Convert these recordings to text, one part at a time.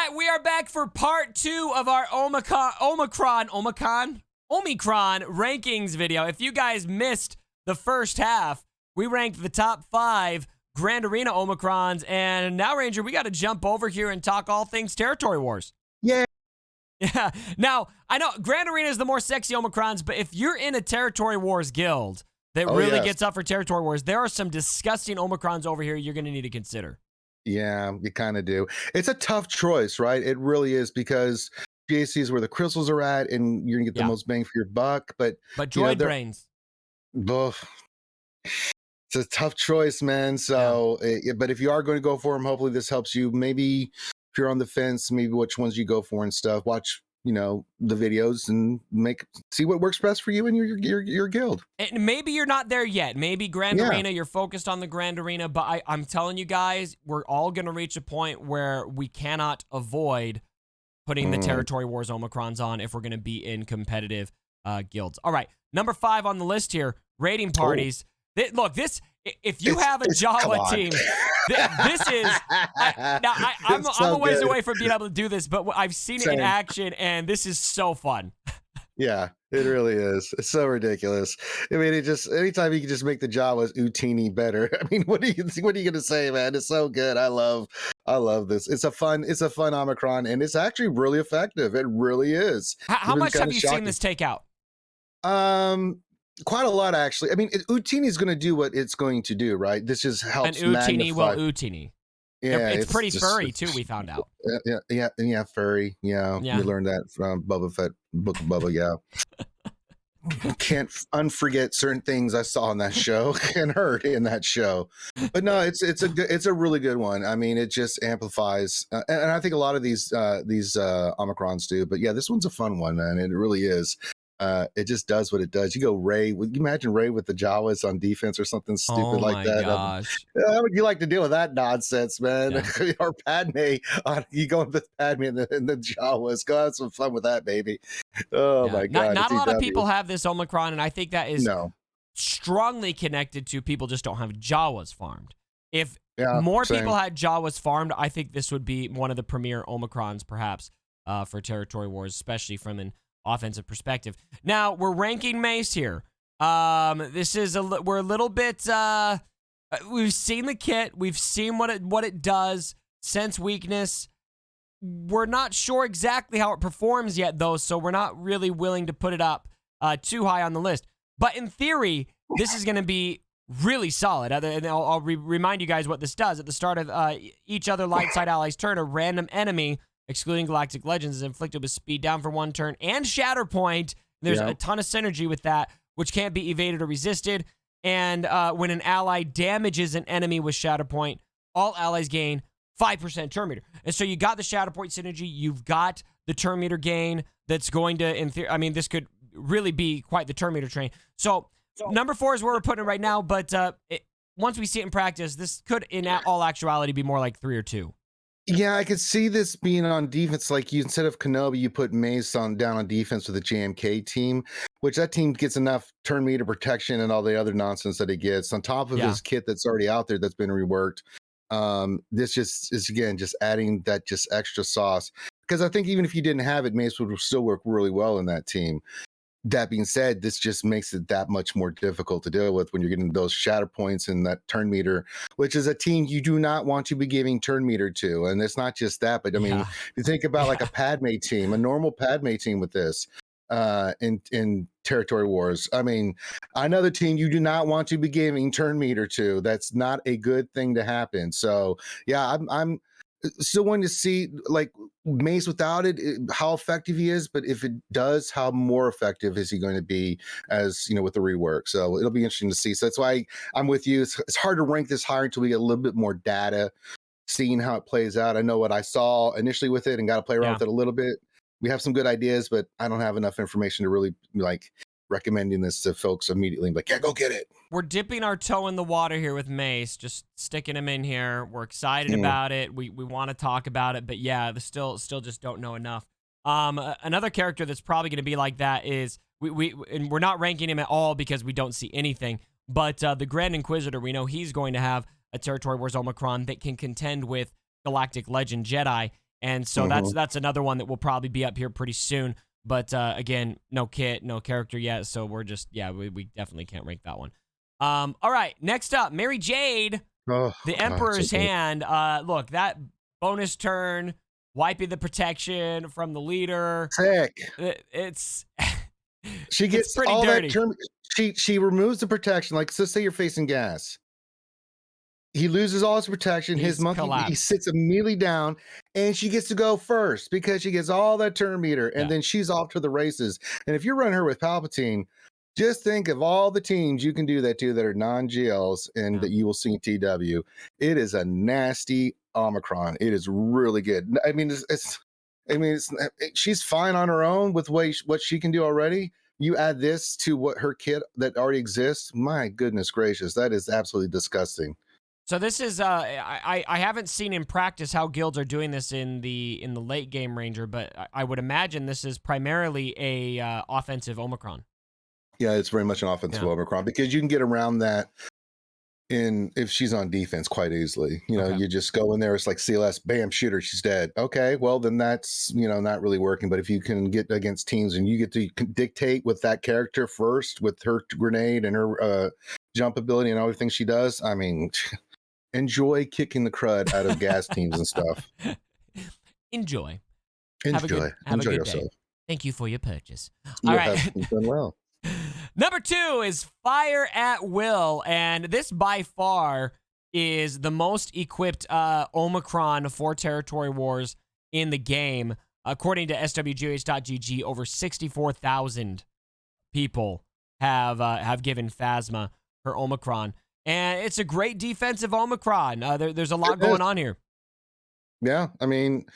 right, we are back for part 2 of our Omicron rankings video. If you guys missed the first half, we ranked the top 5 Grand Arena Omicrons, and now, Ranger, we got to jump over here and talk all things Territory Wars. Yeah. Yeah. Now, I know Grand Arena is the more sexy Omicrons, but if you're in a Territory Wars guild that really gets up for Territory Wars, there are some disgusting Omicrons over here you're going to need to consider. Yeah, you kind of do. It's a tough choice, right? It really is, because GAC is where the crystals are at, and you're gonna get the most bang for your buck. But droid brains. It's a tough choice, man. So, but if you are going to go for them, hopefully this helps you. Maybe if you're on the fence, maybe which ones you go for and stuff. Watch, the videos and see what works best for you and your guild. And maybe you're not there yet. Maybe Grand Arena, you're focused on the Grand Arena, but I'm telling you guys, we're all going to reach a point where we cannot avoid putting the Territory Wars Omicrons on if we're going to be in competitive guilds. All right, number 5 on the list here, raiding parties. Look, if you have a Jawa team, this is, I'm a ways away from being able to do this, but I've seen it in action, and this is so fun. Yeah, it really is. It's so ridiculous. I mean, anytime you can just make the Jawas Utini better. I mean, what are you gonna say, man? It's so good. I love this. It's a fun Omicron, and it's actually really effective. It really is. How much have you seen this take out? Quite a lot, actually. I mean, Utini is going to do what it's going to do, right? This just helps. And Utini will Utini. Yeah, it's pretty furry too. We found out. Yeah, furry. Yeah, we learned that from Boba Fett, Book of Boba. Yeah, can't unforget certain things I saw in that show and heard in that show. But no, it's a really good one. I mean, it just amplifies, and I think a lot of these Omicrons do. But yeah, this one's a fun one, man. It really is. It just does what it does. You go Ray. Would you imagine Ray with the Jawas on defense or something stupid like that? Gosh. How would you like to deal with that nonsense, man? Yeah. Or Padme, you go with Padme and the Jawas. Go have some fun with that, baby. Oh my God! Not a lot of people have this Omicron, and I think that is strongly connected to people just don't have Jawas farmed. If more people had Jawas farmed, I think this would be one of the premier Omicrons, perhaps, for Territory Wars, especially from an offensive perspective. Now we're ranking Mace here. This is we're a little bit. We've seen the kit. We've seen what it does. Sense weakness. We're not sure exactly how it performs yet, though, so we're not really willing to put it up too high on the list. But in theory, this is going to be really solid. And I'll remind you guys what this does. At the start of each other light side ally's turn, a random enemy, excluding Galactic Legends, is inflicted with speed down for 1 turn and Shatterpoint. There's a ton of synergy with that, which can't be evaded or resisted. And when an ally damages an enemy with Shatterpoint, all allies gain 5% turn meter. And so you got the Shatterpoint synergy. You've got the turn meter gain that's going to, in theory, I mean, this could really be quite the turn meter train. So number 4 is where we're putting it right now. But once we see it in practice, this could, in all actuality, be more like 3 or 2. Yeah, I could see this being on defense. Like, instead of Kenobi, you put Mace down on defense with a JMK team, which that team gets enough turn meter protection and all the other nonsense that it gets on top of his kit that's already out there that's been reworked. This just is, again, just adding that just extra sauce, because I think even if you didn't have it, Mace would still work really well in that team. That being said, this just makes it that much more difficult to deal with when you're getting those shatter points and that turn meter, which is a team you do not want to be giving turn meter to. And it's not just that, but I mean, you think about like a Padme team, a normal Padme team with this in Territory Wars. I mean, another team you do not want to be giving turn meter to. That's not a good thing to happen. So yeah, I'm still wanting to see, like, Mace without it, how effective he is, but if it does, how more effective is he going to be, as with the rework. So it'll be interesting to see. So that's why I'm with you. It's hard to rank this higher until we get a little bit more data, seeing how it plays out. I know what I saw initially with it and got to play around with it a little bit. We have some good ideas, but I don't have enough information to really recommending this to folks immediately. Like, yeah, go get it. We're dipping our toe in the water here with Mace, just sticking him in here. We're excited about it. We want to talk about it, but yeah, still just don't know enough. Another character that's probably going to be like that is and we're not ranking him at all because we don't see anything. But the Grand Inquisitor, we know he's going to have a Territory Wars Omicron that can contend with Galactic Legend Jedi. And so that's another one that will probably be up here pretty soon. But again, no kit, no character yet. So we're just, we definitely can't rank that one. All right, next up, Mary Jade, the Emperor's Hand. Look, that bonus turn, wiping the protection from the leader. Sick. It's she gets pretty all dirty. That she removes the protection. Like, let's say you're facing gas. He loses all his protection. His monkey, he sits immediately down, and she gets to go first because she gets all that turn meter, and then she's off to the races. And if you're running her with Palpatine, just think of all the teams you can do that to that are non-GLs and that you will see in TW. It is a nasty Omicron. It is really good. I mean, she's fine on her own with what she can do already. You add this to what her kit that already exists. My goodness gracious, that is absolutely disgusting. So this is I haven't seen in practice how guilds are doing this in the late game Ranger, but I would imagine this is primarily a offensive Omicron. Yeah, it's very much an offensive Omicron because you can get around that if she's on defense quite easily. You just go in there, it's like CLS, bam, shoot her, she's dead. Okay, well then that's not really working. But if you can get against teams and you get to dictate with that character first with her grenade and her jump ability and everything she does, I mean. Enjoy kicking the crud out of gas teams and stuff. Enjoy yourself. Day. Thank you for your purchase. All right. You've done well. Number 2 is Fire at Will, and this by far is the most equipped Omicron for Territory Wars in the game. According to SWGH.GG, over 64,000 people have given Phasma her Omicron. And it's a great defensive Omicron. There's a lot going on here. Yeah, I mean,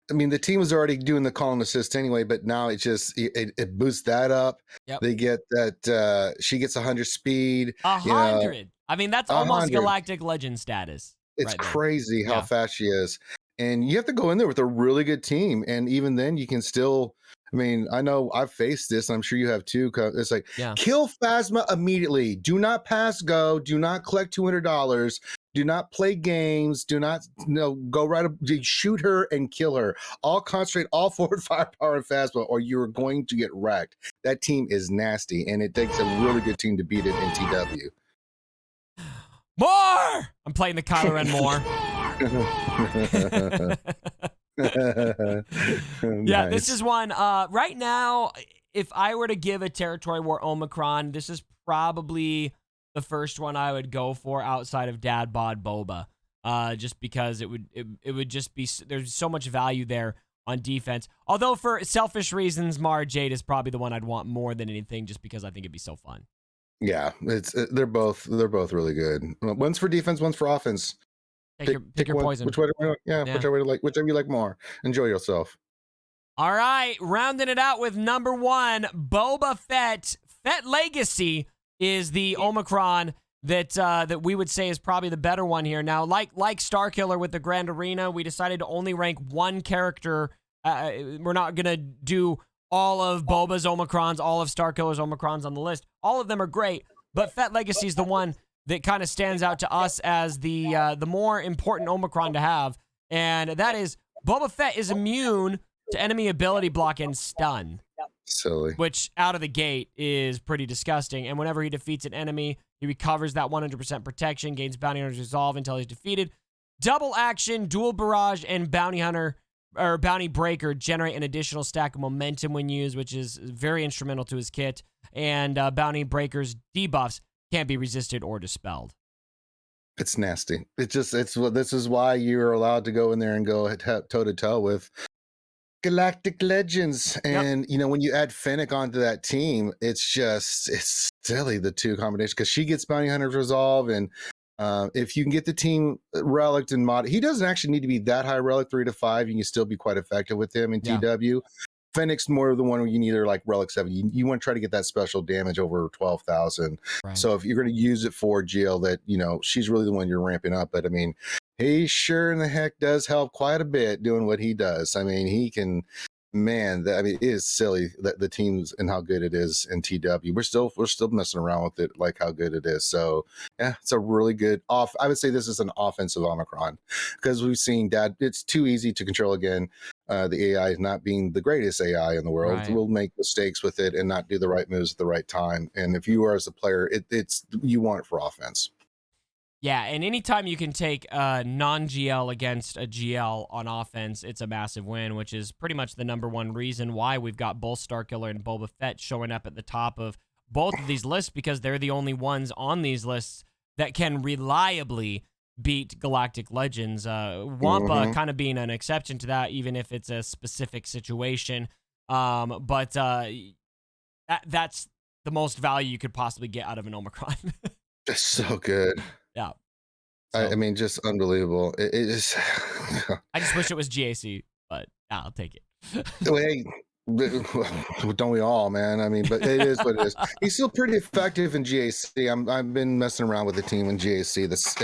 the team was already doing the call and assist anyway, but now it boosts that up. Yep. They get that she gets 100 speed. 100. I mean, that's almost Galactic Legend status. It's crazy how fast she is. And you have to go in there with a really good team. And even then you can still... I mean, I know I've faced this, and I'm sure you have too. It's like, kill Phasma immediately. Do not pass go. Do not collect $200. Do not play games. Do not go right up. Shoot her and kill her. All concentrate all forward firepower on Phasma, or you're going to get wrecked. That team is nasty, and it takes a really good team to beat it in TW. More! I'm playing the Kylo Ren more. Yeah, this is one right now. If I were to give a Territory War Omicron, this is probably the first one I would go for outside of Dad Bod Boba, just because it would just be, there's so much value there on defense. Although for selfish reasons, Mara Jade is probably the one I'd want more than anything, just because I think it'd be so fun. Yeah, they're both really good. One's for defense, one's for offense. Pick your poison. Whichever you like more. Enjoy yourself. All right, rounding it out with number 1, Boba Fett. Fett Legacy is the Omicron that we would say is probably the better one here. Now, like Starkiller with the Grand Arena, we decided to only rank one character. We're not gonna do all of Boba's Omicrons, all of Starkiller's Omicrons on the list. All of them are great, but Fett Legacy is the one that kind of stands out to us as the more important Omicron to have, and that is Boba Fett is immune to enemy ability block and stun. Silly. Which, out of the gate, is pretty disgusting, and whenever he defeats an enemy, he recovers that 100% protection, gains Bounty Hunter's Resolve until he's defeated. Double action, Dual Barrage, and Bounty Hunter, or Bounty Breaker generate an additional stack of momentum when used, which is very instrumental to his kit, and Bounty Breaker's debuffs can't be resisted or dispelled. It's nasty. This is why you're allowed to go in there and go toe to toe with Galactic Legends. And when you add Fennec onto that team, it's silly, the two combinations, because she gets Bounty Hunter's Resolve, and if you can get the team relic and mod, he doesn't actually need to be that high relic, 3 to 5. You can still be quite effective with him in TW. Fennec's more of the one where you need her like relic 7. You want to try to get that special damage over 12,000. Right. So if you're going to use it for GL, that she's really the one you're ramping up. But I mean, he sure in the heck does help quite a bit doing what he does. I mean, he can man, I mean, it is silly that the teams and how good it is in TW. We're still messing around with it, like how good it is. So yeah, it's a really good off. I would say this is an offensive Omicron because we've seen that it's too easy to control again. The AI is not being the greatest AI in the world. Right. We'll make mistakes with it and not do the right moves at the right time. And if you are as a player, it's you want it for offense. Yeah, and anytime you can take a non-GL against a GL on offense, it's a massive win, which is pretty much the number one reason why we've got both Starkiller and Boba Fett showing up at the top of both of these lists, because they're the only ones on these lists that can reliably beat Galactic Legends. Wampa kind of being an exception to that, even if it's a specific situation. But that's the most value you could possibly get out of an Omicron. It's so good. Yeah. So, I mean, just unbelievable. It is. I just wish it was GAC, but I'll take it. Hey, don't we all, man? I mean, but it is what it is. He's still pretty effective in GAC. I've been messing around with the team in GAC. That's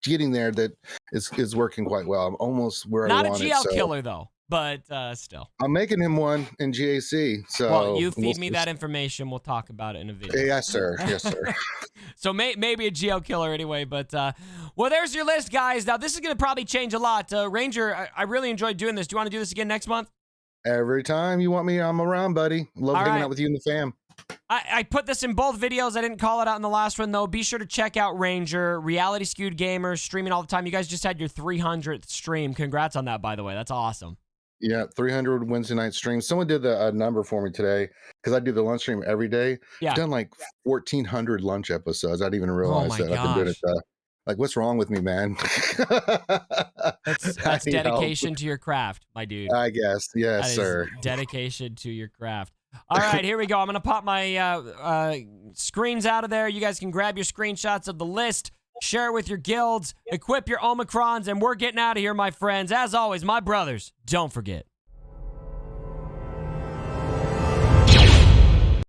getting there. That is working quite well. I'm almost where Not I want it. Not a GL killer though, but still. I'm making him one in GAC. So well, you feed me that information. We'll talk about it in a video. Yes, sir. Yes, sir. So maybe a GL killer anyway, but well, there's your list, guys. Now, this is going to probably change a lot. Ranger, I really enjoyed doing this. Do you want to do this again next month? Every time you want me, I'm around, buddy. Love hanging out with you and the fam. I put this in both videos. I didn't call it out in the last one, though. Be sure to check out Ranger, Reality Skewed Gamer, streaming all the time. You guys just had your 300th stream. Congrats on that, by the way. That's awesome. Yeah, 300 Wednesday night streams. Someone did the number for me today because I do the lunch stream every day. Yeah. I've done like 1,400 lunch episodes. I didn't even realize that. Gosh. I've been doing it. Like, what's wrong with me, man? That's dedication to your craft, my dude. I guess. Yes, sir. Dedication to your craft. All right, here we go. I'm going to pop my screens out of there. You guys can grab your screenshots of the list, share it with your guilds, equip your Omicrons, and we're getting out of here, my friends. As always, my brothers, don't forget.